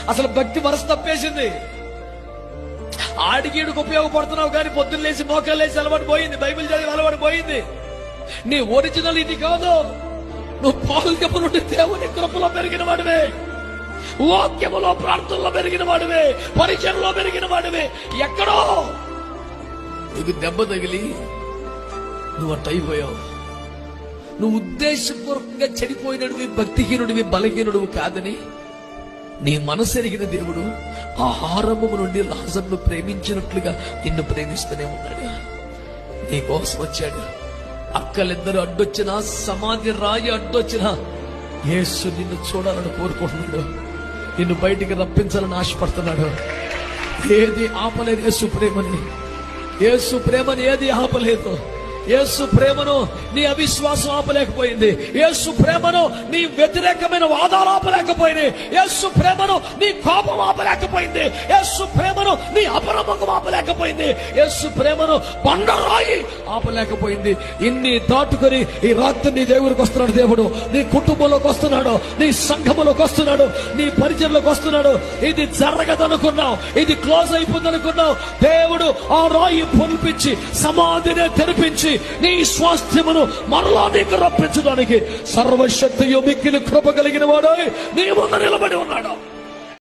అసలు భక్తి మనసు తప్పేసింది. ఆడిగీడికి ఉపయోగపడుతున్నావు కానీ పొద్దున్న లేచి మోకాలు లేచి అలవాటు పోయింది, బైబిల్ చదివి అలవాటు పోయింది. నీ ఒరిజినల్ ఇది కాదు. నువ్వు పౌల్యము నుండి దేవుని కృపలో పెరిగిన వాడివే, వాక్యములో ప్రార్థనలో పెరిగిన వాడివే, పరిచయంలో పెరిగిన వాడివే. ఎక్కడో నీకు దెబ్బ తగిలి నువ్వు అట్ట అయిపోయావు. నువ్వు ఉద్దేశపూర్వకంగా చెడిపోయినడివి, భక్తిహీనుడివి, బలహీనుడివి కాదని నీ మనసు ఎరిగిన దేవుడు ఆహారము నుండి లాజరును ప్రేమించినట్లుగా నిన్ను ప్రేమిస్తూనే ఉన్నాడు. నీ కోసం వచ్చాడు. అక్కలిద్దరు అడ్డొచ్చినా, సమాధి రాయి అడ్డొచ్చినా యేసు నిన్ను చూడాలని కోరుకుంటున్నాడు. నిన్ను బయటికి రప్పించాలని ఆశపడుతున్నాడు. ఏది ఆపలేదు యేసు ప్రేమని. యేసు ప్రేమని ఏది ఆపలేదు. యేసు ప్రేమను నీ అవిశ్వాసం ఆపలేకపోయింది. యేసు ప్రేమను నీ వ్యతిరేకమైన వాదాలు ఆపలేకపోయింది. యేసు ప్రేమను నీ కోపం ఆపలేకపోయింది. యేసు ప్రేమను నీ అపనమ్మకం ఆపలేకపోయింది. యేసు ప్రేమను బండరాయి ఆపలేకపోయింది. ఇన్ని దాటుకొని ఈ రాత్రి నీ దేవుడికి వస్తున్నాడు. దేవుడు నీ కుటుంబంలోకి వస్తున్నాడు, నీ సంఘములోకి వస్తున్నాడు, నీ పరిచయంలోకి వస్తున్నాడు. ఇది జరగదనుకున్నావు, ఇది క్లోజ్ అయిపోతుందనుకున్నావు. దేవుడు ఆ రాయి పొలిపించి సమాధిని తెరిపించి నీ స్వాస్థ్యమును మరలా నీకు రప్పించడానికి సర్వశక్తియు మిక్కిలి కృప కలిగిన వాడు నీ ముందు నిలబడి ఉన్నాడు.